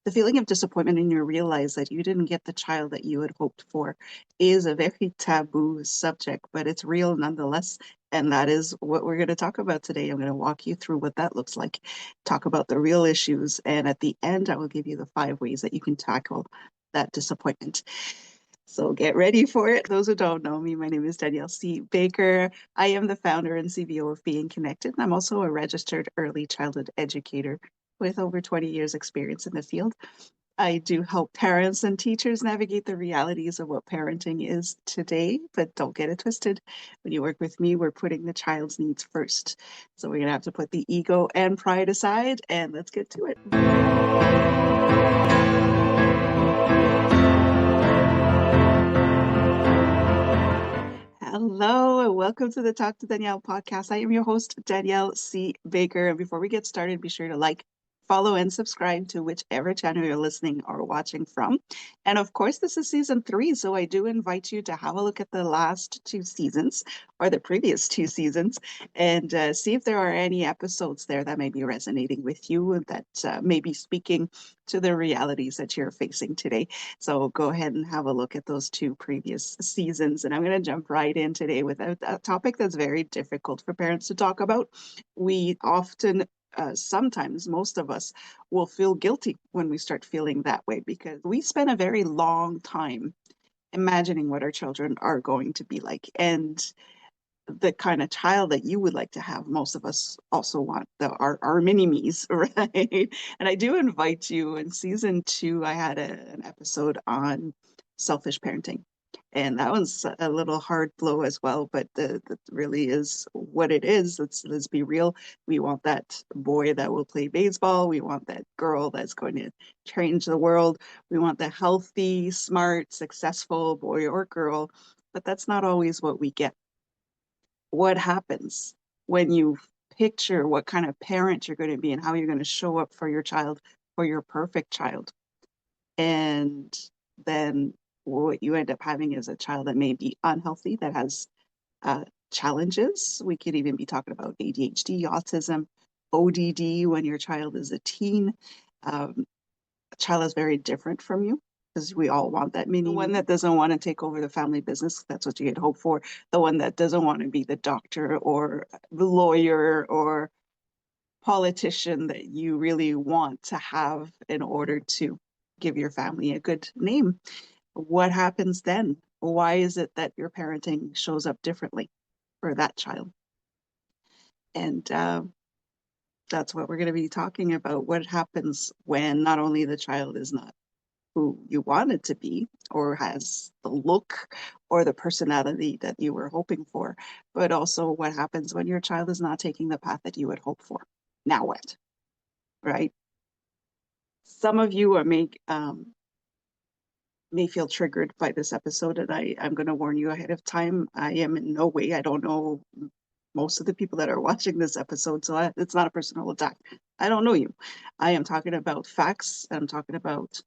The feeling of disappointment when you realize that you didn't get the child that you had hoped for is a very taboo subject, but it's real nonetheless. And that is what we're going to talk about today. I'm going to walk you through what that looks like, talk about the real issues, and at the end, I will give you the 5 ways that you can tackle that disappointment. So get ready for it. Those who don't know me, my name is Danielle C. Baker. I am the founder and CBO of Being Connected, and I'm also a registered early childhood educator with over 20 years experience in the field. I do help parents and teachers navigate the realities of what parenting is today, but don't get it twisted. When you work with me, we're putting the child's needs first. So we're going to have to put the ego and pride aside, and let's get to it. Hello, and welcome to the Talk to Danielle podcast. I am your host, Danielle C. Baker. And before we get started, be sure to like, follow, and subscribe to whichever channel you're listening or watching from. And of course, this is season 3, so I do invite you to have a look at the last 2 seasons or the previous 2 seasons and see if there are any episodes there that may be resonating with you and that may be speaking to the realities that you're facing today. So go ahead and have a look at those 2 previous seasons. And I'm going to jump right in today with a topic that's very difficult for parents to talk about. We often sometimes most of us will feel guilty when we start feeling that way because we spend a very long time imagining what our children are going to be like. And the kind of child that you would like to have, most of us also want our mini me's, right? And I do invite you in season 2, I had an episode on selfish parenting. And that one's a little hard blow as well, but that really is what it is. Let's be real. We want that boy that will play baseball. We want that girl that's going to change the world. We want the healthy, smart, successful boy or girl, but that's not always what we get. What happens when you picture what kind of parent you're going to be and how you're going to show up for your child, for your perfect child. And then what you end up having is a child that may be unhealthy, that has uh, challenges. We could even be talking about ADHD, autism, ODD when your child is a teen. A child is very different from you because we all want that mini. The one that doesn't want to take over the family business, that's what you had hoped for. The one that doesn't want to be the doctor or the lawyer or politician that you really want to have in order to give your family a good name. What happens then? Why is it that your parenting shows up differently for that child? And that's what we're going to be talking about. What happens when not only the child is not who you want it to be or has the look or the personality that you were hoping for, but also what happens when your child is not taking the path that you had hoped for. Now what? Right? Some of you may feel triggered by this episode, and I'm going to warn you ahead of time. I am in no way, I don't know most of the people that are watching this episode, so it's not a personal attack. I don't know you. I am talking about facts. I'm talking about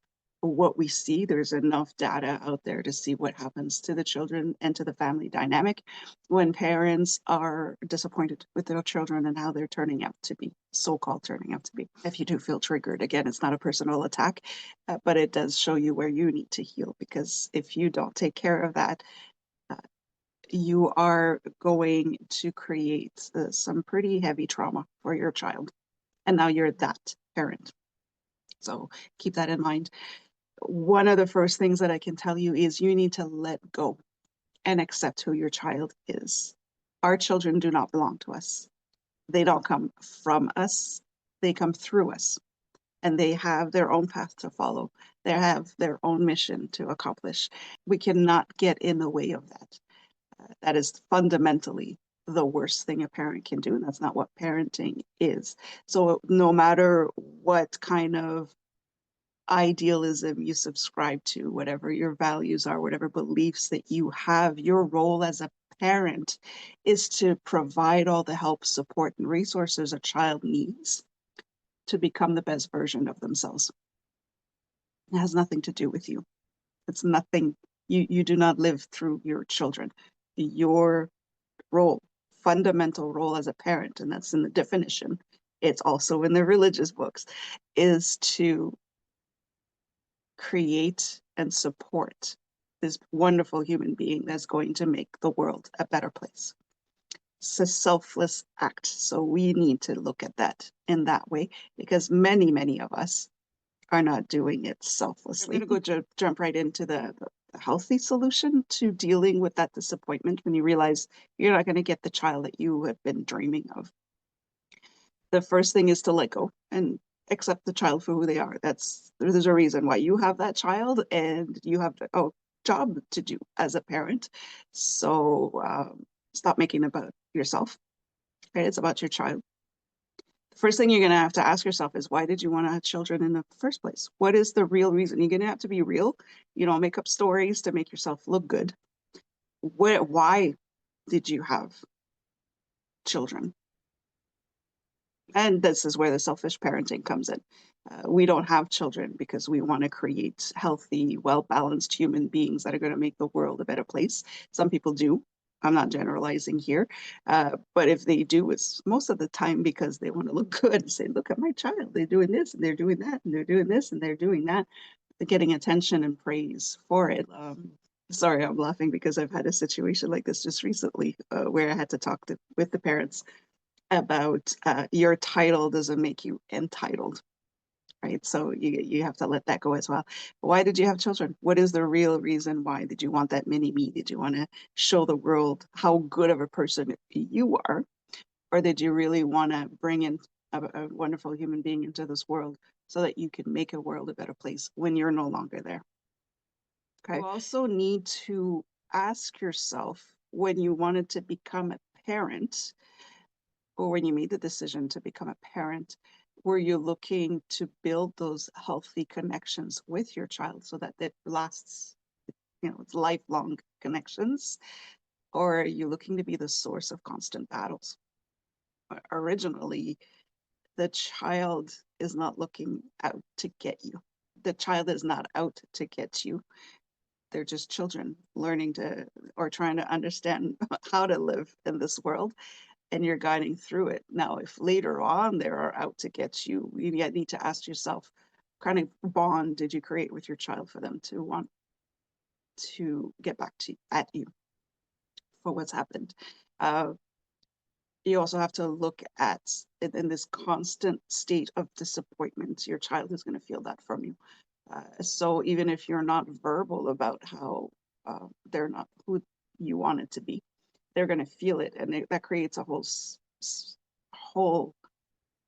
what we see. There's enough data out there to see what happens to the children and to the family dynamic when parents are disappointed with their children and how they're turning out to be, so-called turning out to be. If you do feel triggered, again, it's not a personal attack, but it does show you where you need to heal, because if you don't take care of that, uh, you are going to create some pretty heavy trauma for your child. And now you're that parent. So keep that in mind. One of the first things that I can tell you is you need to let go and accept who your child is. Our children do not belong to us. They don't come from us. They come through us. And they have their own path to follow. They have their own mission to accomplish. We cannot get in the way of that. That is fundamentally the worst thing a parent can do, and that's not what parenting is. So no matter what kind of idealism you subscribe to, whatever your values are, whatever beliefs that you have, your role as a parent is to provide all the help, support, and resources a child needs to become the best version of themselves. It has nothing to do with you. It's nothing, you do not live through your children. Your role, fundamental role as a parent, and that's in the definition, it's also in the religious books, is to create and support this wonderful human being that's going to make the world a better place. It's a selfless act. So we need to look at that in that way because many of us are not doing it selflessly. I'm going to jump right into the healthy solution to dealing with that disappointment when you realize you're not going to get the child that you have been dreaming of. The first thing is to let go and accept the child for who they are. There's a reason why you have that child, and you have a job to do as a parent. So stop making it about yourself. Right? It's about your child. The first thing you're going to have to ask yourself is, why did you want to have children in the first place? What is the real reason? You're going to have to be real. You don't make up stories to make yourself look good. Why did you have children? And this is where the selfish parenting comes in. We don't have children because we want to create healthy, well-balanced human beings that are going to make the world a better place. Some people do. I'm not generalizing here. But if they do, it's most of the time because they want to look good and say, look at my child. They're doing this and they're doing that and they're doing this and they're doing that. They're getting attention and praise for it. Sorry, I'm laughing because I've had a situation like this just recently where I had to talk with the parents about your title doesn't make you entitled, right? So you have to let that go as well. Why did you have children? What is the real reason why? Did you want that mini me? Did you want to show the world how good of a person you are? Or did you really want to bring in a wonderful human being into this world so that you can make a world a better place when you're no longer there? Okay. You also need to ask yourself, when you wanted to become a parent, or when you made the decision to become a parent, were you looking to build those healthy connections with your child so that it lasts, it's lifelong connections? Or are you looking to be the source of constant battles? Originally, the child is not looking out to get you. The child is not out to get you. They're just children learning to, or trying to understand how to live in this world, and you're guiding through it. Now, if later on they are out to get you, you need to ask yourself, what kind of bond did you create with your child for them to want to get back at you for what's happened? You also have to look at it in this constant state of disappointment. Your child is going to feel that from you. So even if you're not verbal about how they're not who you want it to be, they're going to feel it, and that creates a whole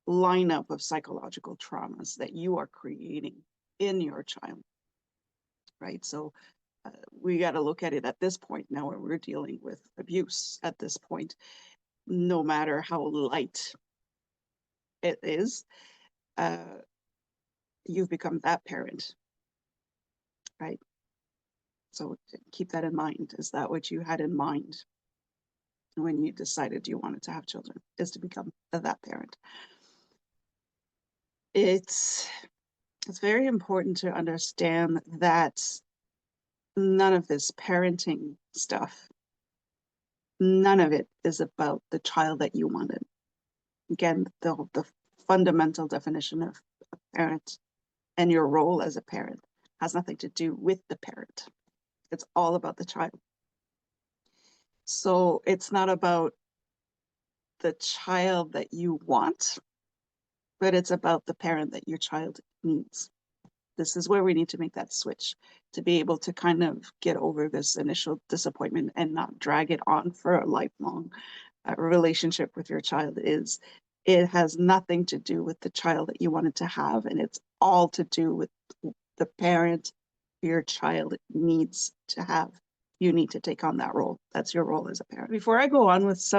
lineup of psychological traumas that you are creating in your child, right? So we got to look at it at this point now, where we're dealing with abuse at this point, no matter how light it is, you've become that parent, right? So keep that in mind. Is that what you had in mind when you decided you wanted to have children, is to become that parent? It's very important to understand that none of this parenting stuff, none of it is about the child that you wanted. Again, the fundamental definition of a parent and your role as a parent has nothing to do with the parent. It's all about the child. So it's not about the child that you want, but it's about the parent that your child needs. This is where we need to make that switch to be able to kind of get over this initial disappointment and not drag it on for a lifelong relationship with your child. It has nothing to do with the child that you wanted to have, and it's all to do with the parent your child needs to have. You need to take on that role. That's your role as a parent. Before I go on with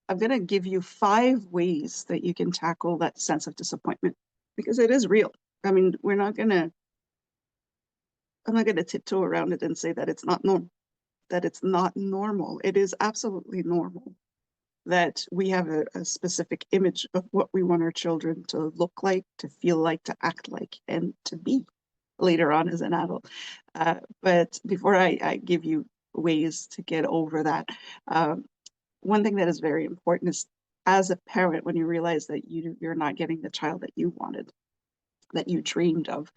I'm going to give you 5 ways that you can tackle that sense of disappointment, because it is real. I mean, I'm not going to tiptoe around it and say that it's not normal, It is absolutely normal that we have a specific image of what we want our children to look like, to feel like, to act like, and to be later on as an adult. But before I give you ways to get over that, one thing that is very important is, as a parent, when you realize that you're not getting the child that you wanted, that you dreamed of,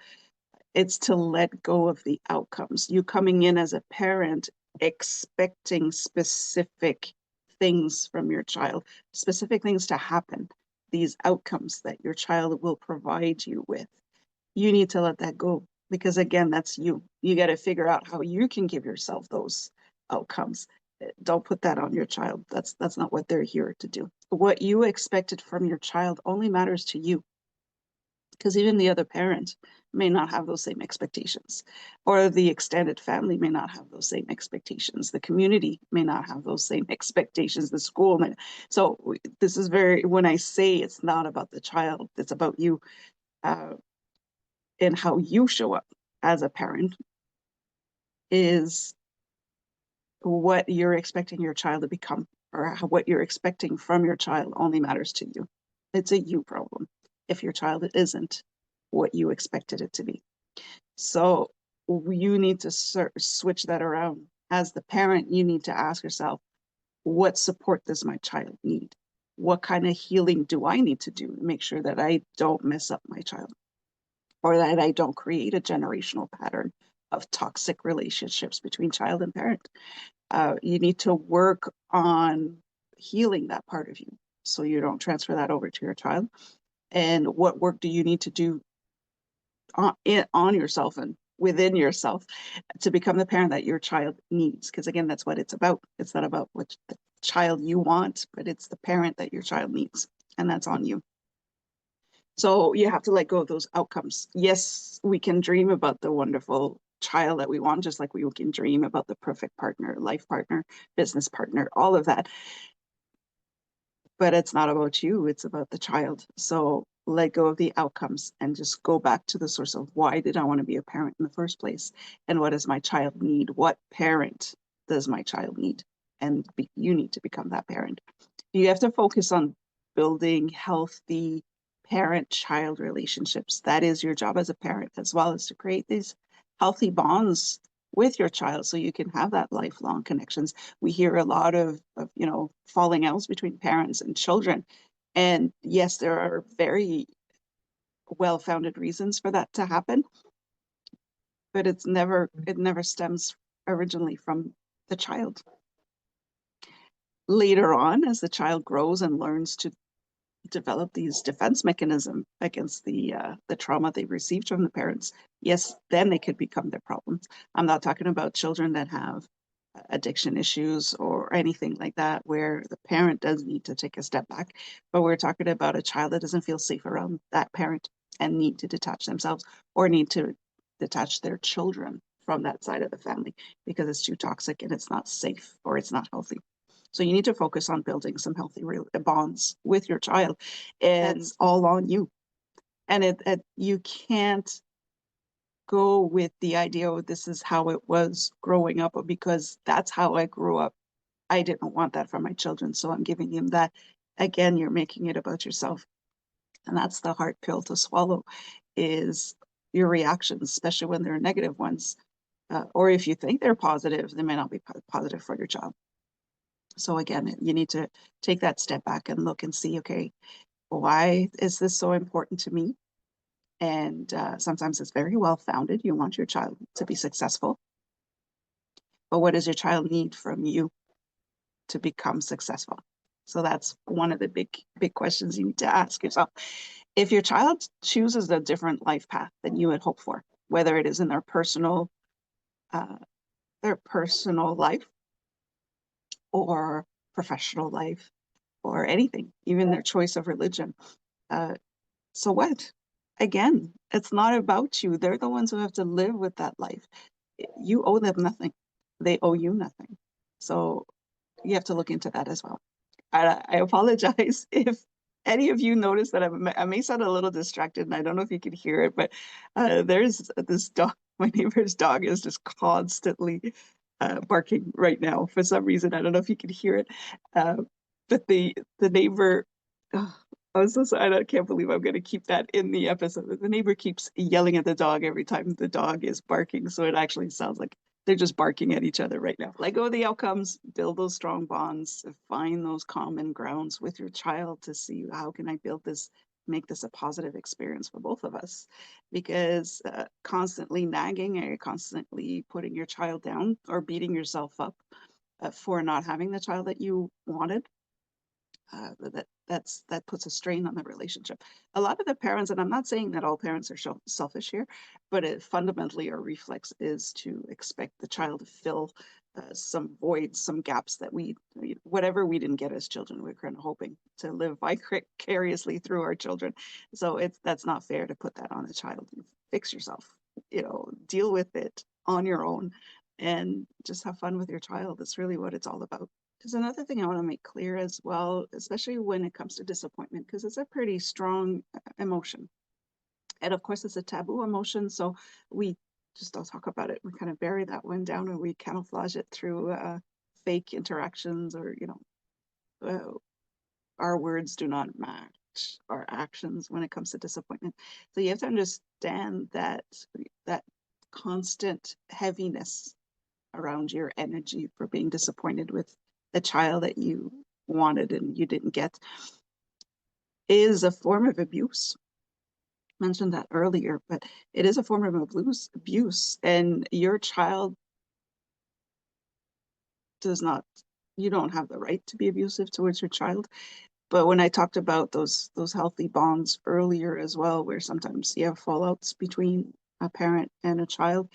It's to let go of the outcomes. You coming in as a parent expecting specific things from your child, specific things to happen, these outcomes that your child will provide you with. You need to let that go because, again, that's you. You got to figure out how you can give yourself those outcomes. Don't put that on your child. That's not what they're here to do. What you expected from your child only matters to you, because even the other parent may not have those same expectations, or the extended family may not have those same expectations. The community may not have those same expectations. The school may. So this is very, when I say it's not about the child, it's about you, and how you show up as a parent is what you're expecting your child to become, or what you're expecting from your child only matters to you. It's a you problem if your child isn't what you expected it to be. So you need to switch that around. As the parent, you need to ask yourself, what support does my child need? What kind of healing do I need to do to make sure that I don't mess up my child, or that I don't create a generational pattern of toxic relationships between child and parent? You need to work on healing that part of you so you don't transfer that over to your child. And what work do you need to do on yourself and within yourself to become the parent that your child needs? Because again, that's what it's about. It's not about what the child you want, but it's the parent that your child needs, and that's on you. So you have to let go of those outcomes. Yes, we can dream about the wonderful child that we want, just like we can dream about the perfect partner, life partner, business partner, all of that. But it's not about you, it's about the child. So let go of the outcomes and just go back to the source of, why did I want to be a parent in the first place? And what does my child need? What parent does my child need? And you need to become that parent. You have to focus on building healthy parent-child relationships. That is your job as a parent, as well as to create these healthy bonds with your child so you can have that lifelong connections. We hear a lot of falling outs between parents and children. And yes, there are very well-founded reasons for that to happen, but it never stems originally from the child. Later on, as the child grows and learns to develop these defense mechanisms against the trauma they received from the parents, yes, then they could become their problems. I'm not talking about children that have addiction issues or anything like that, where the parent does need to take a step back, but we're talking about a child that doesn't feel safe around that parent and need to detach themselves, or need to detach their children from that side of the family because it's too toxic and it's not safe or it's not healthy. So you need to focus on building some healthy bonds with your child. It's all on you. And you can't go with the idea of, this is how it was growing up, because that's how I grew up. I didn't want that for my children, so I'm giving them that. Again, you're making it about yourself. And that's the hard pill to swallow, is your reactions, especially when they're negative ones. Or if you think they're positive, they may not be positive for your child. So again, you need to take that step back and look and see, okay, why is this so important to me? And sometimes it's very well founded. You want your child to be successful. But what does your child need from you to become successful? So that's one of the big questions you need to ask yourself. If your child chooses a different life path than you had hoped for, whether it is in their personal life or professional life or anything, even their choice of religion, so what? Again, it's not about you. They're the ones who have to live with that life. You owe them nothing. They owe you nothing. So you have to look into that as well. I apologize if any of you notice that I may sound a little distracted, and I don't know if you can hear it, but there's this dog. My neighbor's dog is just constantly barking right now for some reason. I don't know if you can hear it, but the neighbor. Oh, I'm so sorry. I can't believe I'm going to keep that in the episode. The neighbor keeps yelling at the dog every time the dog is barking, so it actually sounds like they're just barking at each other right now. Let go of the outcomes, build those strong bonds, find those common grounds with your child to see, how can I build this make this a positive experience for both of us, because constantly nagging or constantly putting your child down or beating yourself up for not having the child that you wanted, that puts a strain on the relationship. A lot of the parents, and I'm not saying that all parents are selfish here, but it fundamentally our reflex is to expect the child to fill some voids, some gaps that whatever we didn't get as children, we're kind of hoping to live vicariously through our children. So that's not fair to put that on a child. You fix yourself, deal with it on your own, and just have fun with your child. That's really what it's all about. There's another thing I want to make clear as well, especially when it comes to disappointment, because it's a pretty strong emotion. And of course, it's a taboo emotion. So we just don't talk about it. We kind of bury that one down and we camouflage it through fake interactions, or, our words do not match our actions when it comes to disappointment. So you have to understand that constant heaviness around your energy for being disappointed with the child that you wanted and you didn't get is a form of abuse. I mentioned that earlier, but it is a form of abuse, and your child you don't have the right to be abusive towards your child. But when I talked about those healthy bonds earlier as well, where sometimes you have fallouts between a parent and a child,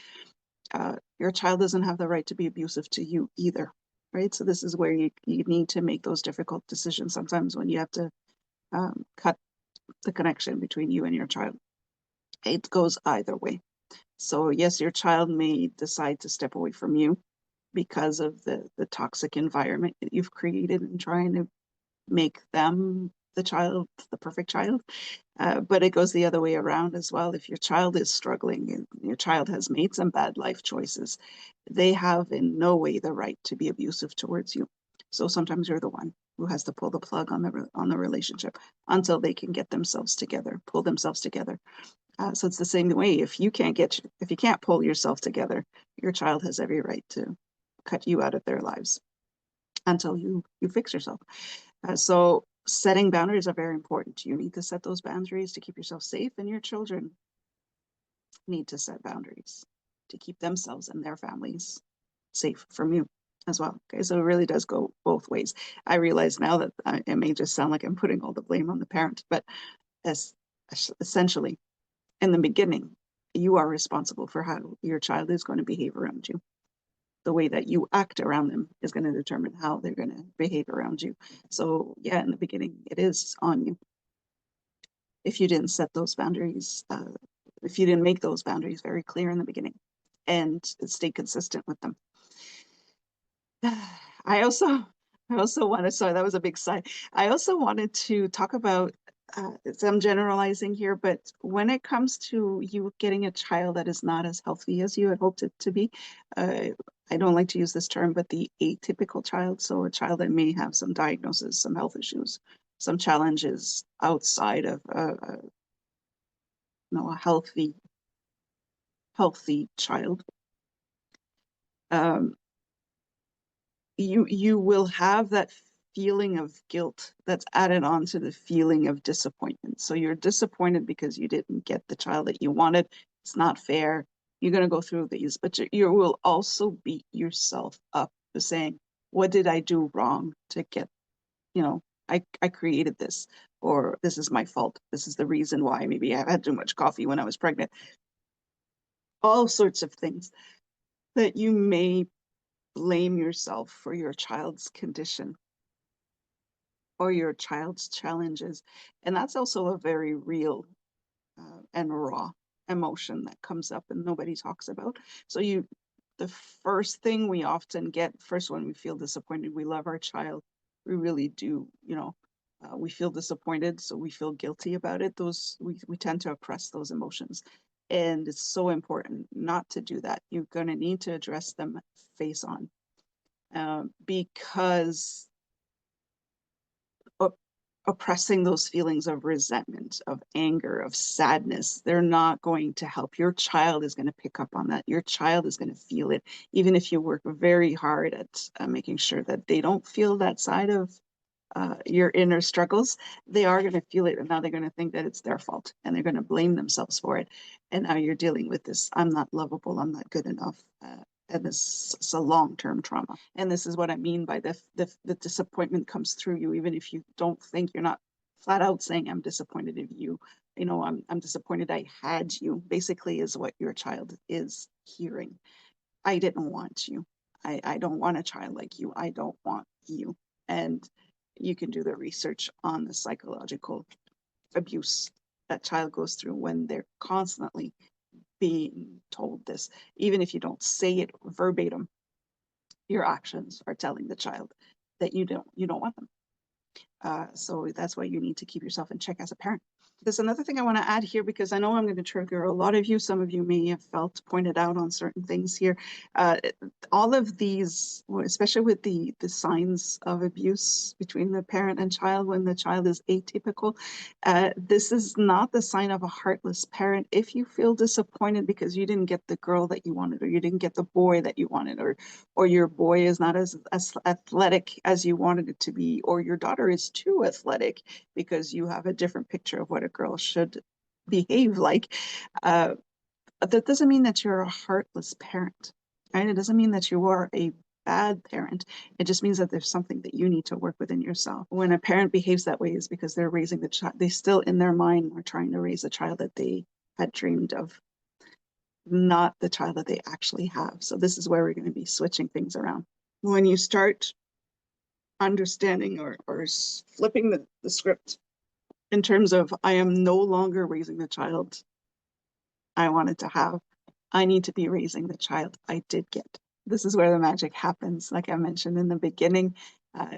your child doesn't have the right to be abusive to you either, right? So this is where you need to make those difficult decisions sometimes when you have to cut the connection between you and your child. It goes either way. So yes, your child may decide to step away from you because of the toxic environment that you've created and trying to make them the perfect child. But it goes the other way around as well. If your child is struggling and your child has made some bad life choices, they have in no way the right to be abusive towards you. So sometimes you're the one who has to pull the plug on the relationship until they can get themselves together, pull themselves together. So it's the same way. If you can't pull yourself together, your child has every right to cut you out of their lives until you fix yourself. So setting boundaries are very important. You need to set those boundaries to keep yourself safe, and your children need to set boundaries to keep themselves and their families safe from you as well. Okay, so it really does go both ways. I realize now that it may just sound like I'm putting all the blame on the parent, but essentially, in the beginning, you are responsible for how your child is going to behave around you. The way that you act around them is going to determine how they're going to behave around you. So yeah, in the beginning, it is on you. If you didn't set those boundaries, if you didn't make those boundaries very clear in the beginning and stay consistent with them. I also wanted, sorry, that was a big sigh. I also wanted to talk about, I'm generalizing here, but when it comes to you getting a child that is not as healthy as you had hoped it to be, I don't like to use this term, but the atypical child, so a child that may have some diagnosis, some health issues, some challenges outside of a healthy child. You will have that feeling of guilt that's added on to the feeling of disappointment. So you're disappointed because you didn't get the child that you wanted. It's not fair. You're going to go through these, but you will also beat yourself up for saying, what did I do wrong to get, I created this, or this is my fault. This is the reason why. Maybe I had too much coffee when I was pregnant. All sorts of things that you may blame yourself for your child's condition or your child's challenges. And that's also a very real and raw emotion that comes up and nobody talks about. So the first thing we often get, first when we feel disappointed, we love our child. We really do, we feel disappointed, so we feel guilty about it. We tend to oppress those emotions. And it's so important not to do that. You're going to need to address them face on. Because oppressing those feelings of resentment, of anger, of sadness, they're not going to help. Your child is going to pick up on that. Your child is going to feel it, even if you work very hard at making sure that they don't feel that side of your inner struggles, they are going to feel it, and now they're going to think that it's their fault, and they're going to blame themselves for it. And now you're dealing with this, I'm not lovable, I'm not good enough. And this is a long-term trauma. And this is what I mean by the disappointment comes through you, even if you don't think, you're not flat out saying, I'm disappointed in you. I'm disappointed I had you, basically, is what your child is hearing. I didn't want you. I don't want a child like you. I don't want you. And you can do the research on the psychological abuse that child goes through when they're constantly being told this. Even if you don't say it verbatim, your actions are telling the child that you don't want them. So that's why you need to keep yourself in check as a parent. There's another thing I want to add here, because I know I'm going to trigger a lot of you. Some of you may have felt pointed out on certain things here. All of these, especially with the signs of abuse between the parent and child when the child is atypical, this is not the sign of a heartless parent. If you feel disappointed because you didn't get the girl that you wanted, or you didn't get the boy that you wanted, or your boy is not as athletic as you wanted it to be, or your daughter is too athletic because you have a different picture of what a girl should behave like, that doesn't mean that you're a heartless parent, right? It doesn't mean that you are a bad parent. It just means that there's something that you need to work within yourself. When a parent behaves that way, is because they're raising the child. They still, in their mind, are trying to raise a child that they had dreamed of, not the child that they actually have. So this is where we're going to be switching things around. When you start understanding or flipping the script in terms of, I am no longer raising the child I wanted to have, I need to be raising the child I did get. This is where the magic happens. Like I mentioned in the beginning,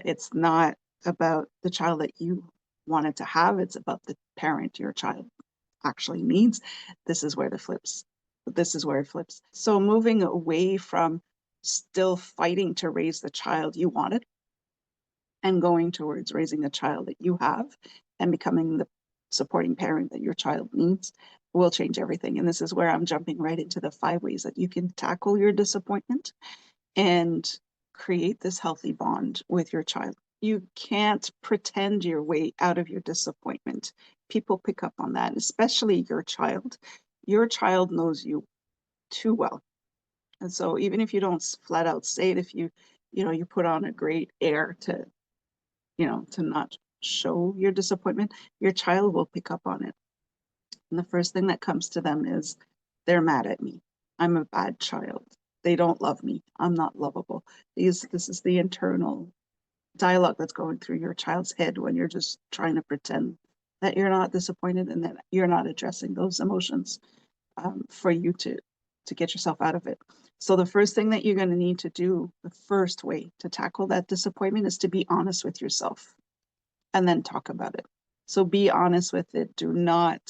it's not about the child that you wanted to have, it's about the parent your child actually needs. This is where this is where it flips. So moving away from still fighting to raise the child you wanted, and going towards raising the child that you have and becoming the supporting parent that your child needs, will change everything. And this is where I'm jumping right into the 5 ways that you can tackle your disappointment and create this healthy bond with your child. You can't pretend your way out of your disappointment. People pick up on that, especially your child. Your child knows you too well. And so even if you don't flat out say it, if you put on a great air to not show your disappointment, your child will pick up on it. And the first thing that comes to them is, they're mad at me. I'm a bad child. They don't love me. I'm not lovable. This is the internal dialogue that's going through your child's head when you're just trying to pretend that you're not disappointed and that you're not addressing those emotions, for you to get yourself out of it. So the first thing that you're going to need to do, the first way to tackle that disappointment, is to be honest with yourself and then talk about it. So be honest with it. Do not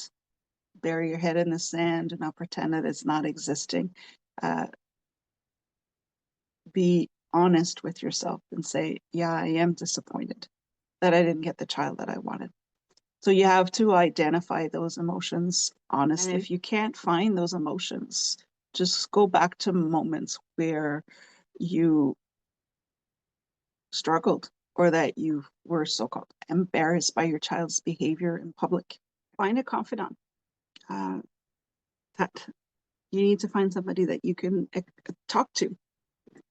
bury your head in the sand. Do not pretend that it's not existing. Be honest with yourself and say, yeah, I am disappointed that I didn't get the child that I wanted. So you have to identify those emotions honestly. And if you can't find those emotions, just go back to moments where you struggled, or that you were so-called embarrassed by your child's behavior in public. Find a confidant. That you need to find somebody that you can talk to,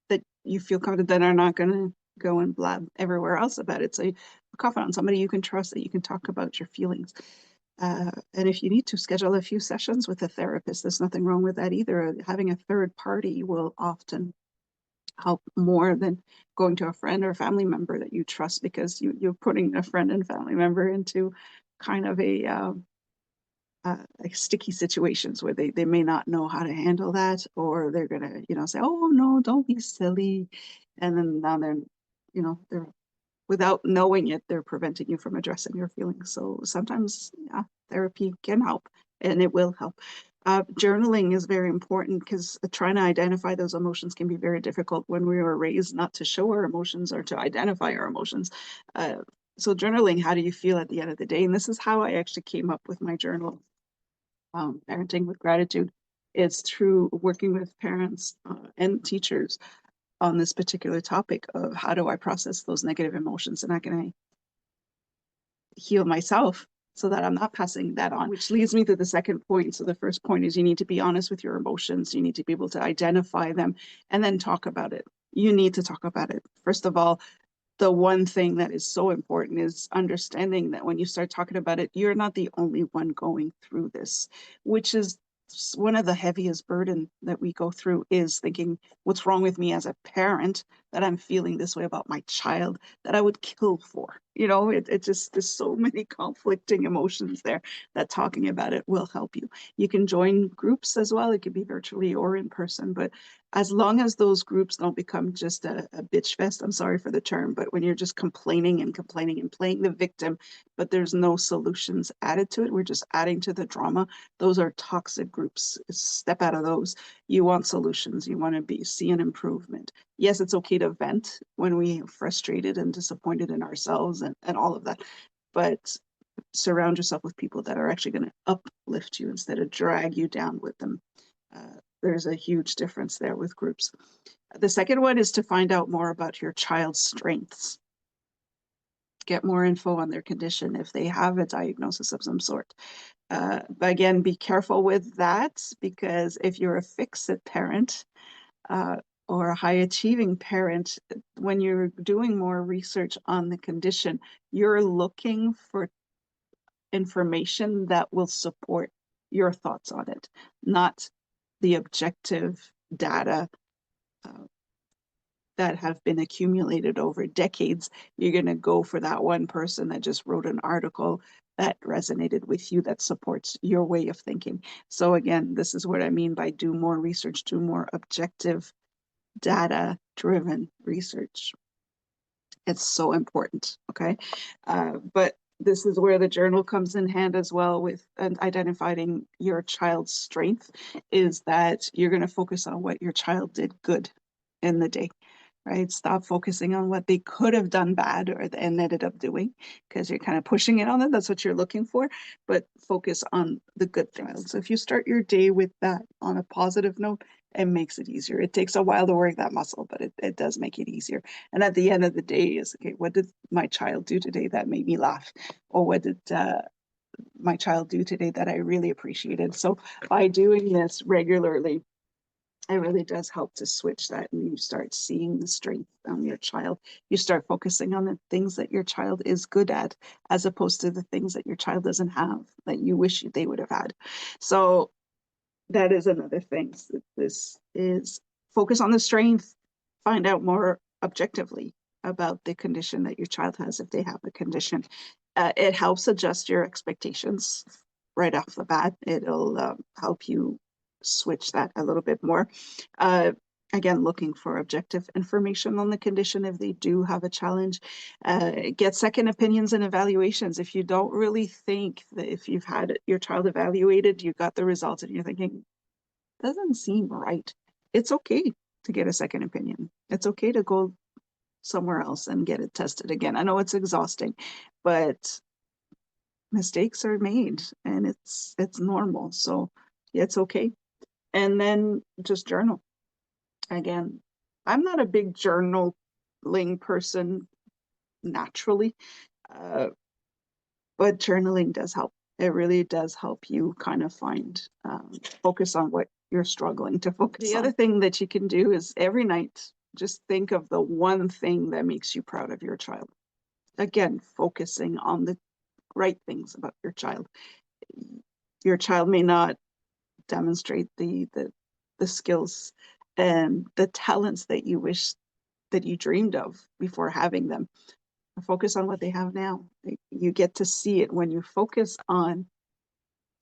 that you feel confident that are not going to go and blab everywhere else about it. So a confidant, somebody you can trust, that you can talk about your feelings. And if you need to, schedule a few sessions with a therapist. There's nothing wrong with that either. Having a third party will often help more than going to a friend or a family member that you trust, because you're putting a friend and family member into kind of like sticky situations where they may not know how to handle that, or they're gonna say, oh no, don't be silly, and then now they're without knowing it, they're preventing you from addressing your feelings. So sometimes, yeah, therapy can help, and it will help. Journaling is very important, because trying to identify those emotions can be very difficult when we were raised not to show our emotions or to identify our emotions. So journaling, how do you feel at the end of the day? And this is how I actually came up with my journal, Parenting with Gratitude. It's through working with parents and teachers on this particular topic of, how do I process those negative emotions, and how can I heal myself so that I'm not passing that on, which leads me to the second point. So the first point is you need to be honest with your emotions. You need to be able to identify them and then talk about it. You need to talk about it. First of all, the one thing that is so important is understanding that when you start talking about it, you're not the only one going through this, which is one of the heaviest burden that we go through is thinking, what's wrong with me as a parent that I'm feeling this way about my child that I would kill for? It just, there's so many conflicting emotions there that talking about it will help you. You can join groups as well. It could be virtually or in person, but as long as those groups don't become just a bitch fest, I'm sorry for the term, but when you're just complaining and complaining and playing the victim, but there's no solutions added to it, we're just adding to the drama. Those are toxic groups. Step out of those. You want solutions. You want to see an improvement. Yes, it's okay to vent when we're frustrated and disappointed in ourselves and all of that, but surround yourself with people that are actually going to uplift you instead of drag you down with them. There's a huge difference there with groups. The second one is to find out more about your child's strengths. Get more info on their condition if they have a diagnosis of some sort. But again, be careful with that, because if you're a fix-it parent or a high-achieving parent, when you're doing more research on the condition, you're looking for information that will support your thoughts on it, not the objective data that have been accumulated over decades. You're going to go for that one person that just wrote an article that resonated with you, that supports your way of thinking. So again, this is what I mean by do more research, do more objective, data-driven research. It's so important, okay? But this is where the journal comes in hand as well with identifying your child's strength, is that you're going to focus on what your child did good in the day, right? Stop focusing on what they could have done bad and ended up doing, because you're kind of pushing it on them. That's what you're looking for, but focus on the good things. So if you start your day with that on a positive note, it makes it easier. It takes a while to work that muscle, but it does make it easier. And at the end of the day is, okay, what did my child do today that made me laugh? Or what did my child do today that I really appreciated? So by doing this regularly, it really does help to switch that, and you start seeing the strength on your child. You start focusing on the things that your child is good at, as opposed to the things that your child doesn't have that you wish they would have had. So that is another thing. This is focus on the strength, find out more objectively about the condition that your child has if they have a condition. It helps adjust your expectations right off the bat. It'll help you switch that a little bit more. Again, looking for objective information on the condition if they do have a challenge. Get second opinions and evaluations. If you don't really think that, if you've had your child evaluated, you got the results and you're thinking, doesn't seem right, it's okay to get a second opinion. It's okay to go somewhere else and get it tested again. I know it's exhausting, but mistakes are made and it's normal. So it's okay. And then just journal. Again, I'm not a big journaling person naturally, but journaling does help. It really does help you kind of find, focus on what you're struggling to focus on. The other thing that you can do is every night, just think of the one thing that makes you proud of your child. Again, focusing on the right things about your child. Your child may not demonstrate the skills and the talents that you wish that you dreamed of before having them. Focus on what they have now. You get to see it when you focus on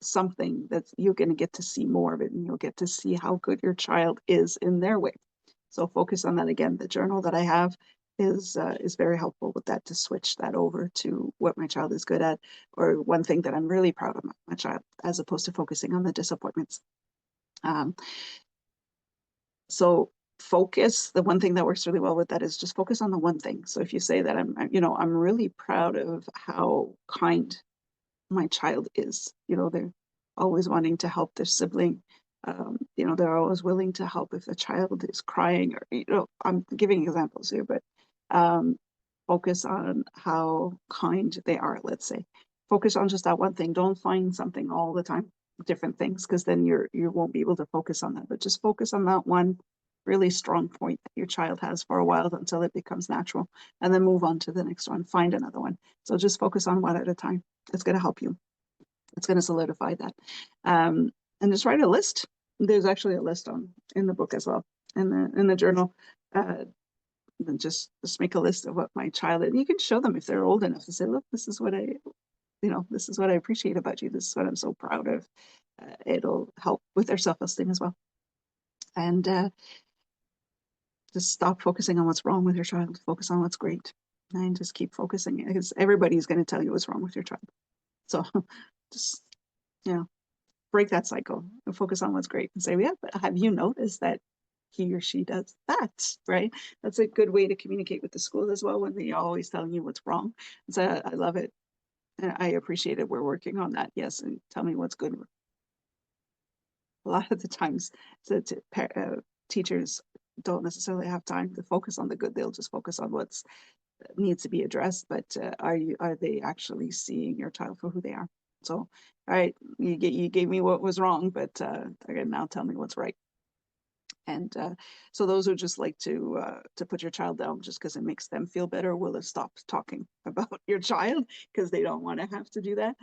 something, that you're going to get to see more of it, and you'll get to see how good your child is in their way. So focus on that. Again, the journal that I have is very helpful with that, to switch that over to what my child is good at, or one thing that I'm really proud of my child, as opposed to focusing on the disappointments. So focus, the one thing that works really well with that is just focus on the one thing. So if you say that I'm really proud of how kind my child is, they're always wanting to help their sibling. They're always willing to help if a child is crying, or, I'm giving examples here, but focus on how kind they are, let's say. Focus on just that one thing. Don't find something all the time, different things, because then you won't be able to focus on that. But just focus on that one really strong point that your child has for a while until it becomes natural, and then move on to the next one. Find another one. So just focus on one at a time. It's going to help you. It's going to solidify that. And just write a list. There's actually a list in the book as well, in the journal. Then just make a list of what my child is. And you can show them if they're old enough to say, look, this is what this is what I appreciate about you. This is what I'm so proud of. It'll help with their self-esteem as well. And just stop focusing on what's wrong with your child. Focus on what's great, and just keep focusing, because everybody's going to tell you what's wrong with your child. So just, break that cycle and focus on what's great and say, yeah, but have you noticed that he or she does that, right? That's a good way to communicate with the school as well, when they're always telling you what's wrong. So I love it. And I appreciate it. We're working on that. Yes. And tell me what's good. A lot of the times, teachers don't necessarily have time to focus on the good. They'll just focus on what's needs to be addressed. But are they actually seeing your child for who they are? So, all right, you gave me what was wrong, but again, now tell me what's right. And so those who just like to put your child down just because it makes them feel better will have stopped talking about your child, because they don't want to have to do that.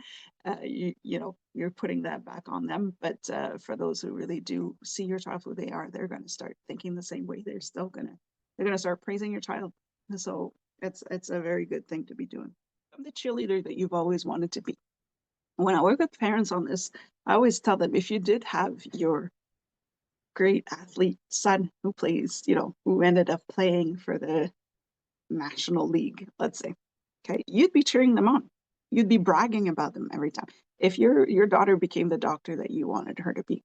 You're putting that back on them. But for those who really do see your child who they are, they're going to start thinking the same way. They're going to start praising your child. So it's a very good thing to be doing. I'm the cheerleader that you've always wanted to be. When I work with parents on this, I always tell them, if you did have your great athlete son who plays, who ended up playing for the National League, let's say, okay, you'd be cheering them on. You'd be bragging about them every time. If your daughter became the doctor that you wanted her to be,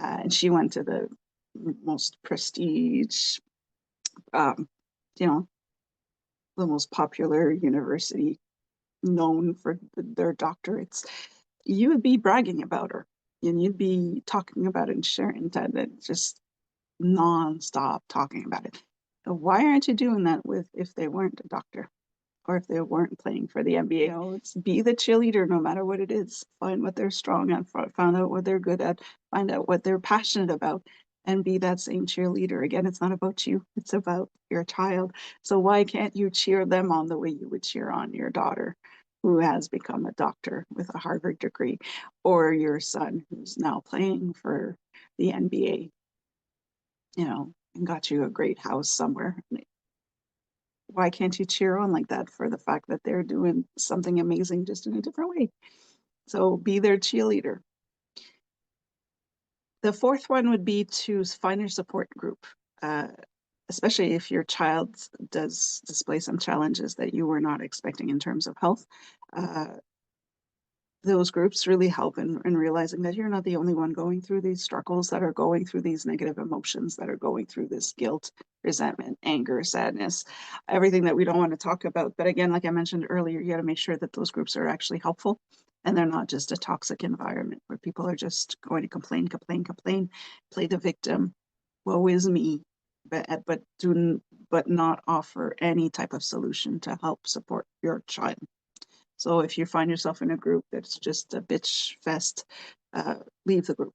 and she went to the most prestige, the most popular university known for their doctorates, you would be bragging about her, and you'd be talking about it and sharing that, just non-stop talking about it. Why aren't you doing that if they weren't a doctor, or if they weren't playing for the NBA? It's be the cheerleader no matter what it is. Find what they're strong at, find out what they're good at, find out what they're passionate about, and be that same cheerleader. Again, it's not about you, it's about your child. So why can't you cheer them on the way you would cheer on your daughter who has become a doctor with a Harvard degree, or your son who's now playing for the NBA, and got you a great house somewhere? Why can't you cheer on like that for the fact that they're doing something amazing, just in a different way? So be their cheerleader. The fourth one would be to find your support group, especially if your child does display some challenges that you were not expecting in terms of health. Those groups really help in realizing that you're not the only one going through these struggles, that are going through these negative emotions, that are going through this guilt, resentment, anger, sadness, everything that we don't want to talk about. But again, like I mentioned earlier, you got to make sure that those groups are actually helpful, and they're not just a toxic environment where people are just going to complain, play the victim, woe is me, but not offer any type of solution to help support your child. So if you find yourself in a group that's just a bitch fest, leave the group.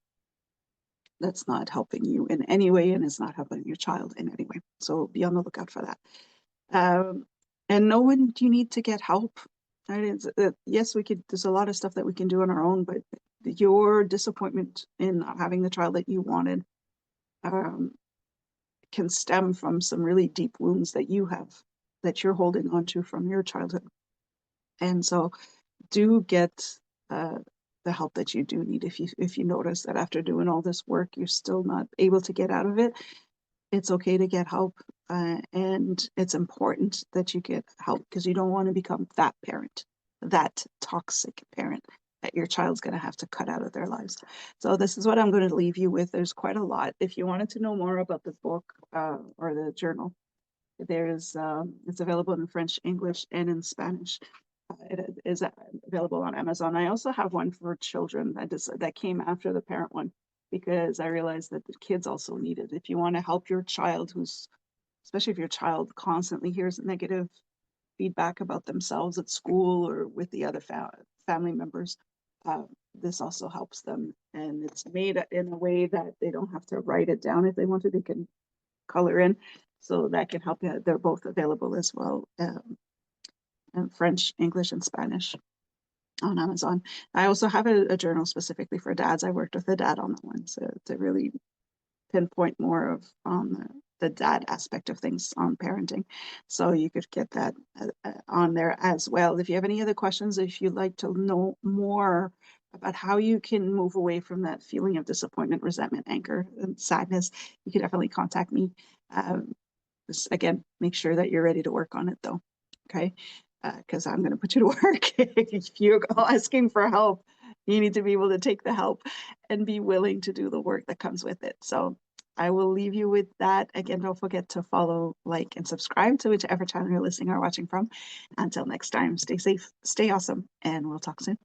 That's not helping you in any way, and it's not helping your child in any way. So be on the lookout for that. And know when you need to get help. Right? Yes, there's a lot of stuff that we can do on our own, but your disappointment in not having the child that you wanted can stem from some really deep wounds that you have, that you're holding on to from your childhood. And so do get the help that you do need. If you notice that after doing all this work, you're still not able to get out of it, it's okay to get help. And it's important that you get help, because you don't want to become that parent, that toxic parent that your child's going to have to cut out of their lives. So this is what I'm going to leave you with. There's quite a lot. If you wanted to know more about the book or the journal, it's available in French, English, and in Spanish. It is available on Amazon. I also have one for children that came after the parent one, because I realized that the kids also need it. If you want to help your child, especially if your child constantly hears negative feedback about themselves at school or with the other family members, this also helps them. And it's made in a way that they don't have to write it down. If they want to, they can color in. So that can help you. They're both available as well, in French, English, and Spanish on Amazon. I also have a journal specifically for dads. I worked with a dad on that one, so to really pinpoint more of on the dad aspect of things on parenting. So you could get that on there as well. If you have any other questions, if you'd like to know more about how you can move away from that feeling of disappointment, resentment, anger, and sadness, you can definitely contact me. Just, again, make sure that you're ready to work on it though. Okay. Because I'm going to put you to work. If you're asking for help, you need to be able to take the help and be willing to do the work that comes with it. So I will leave you with that. Again, don't forget to follow, like, and subscribe to whichever channel you're listening or watching from. Until next time, stay safe, stay awesome, and we'll talk soon.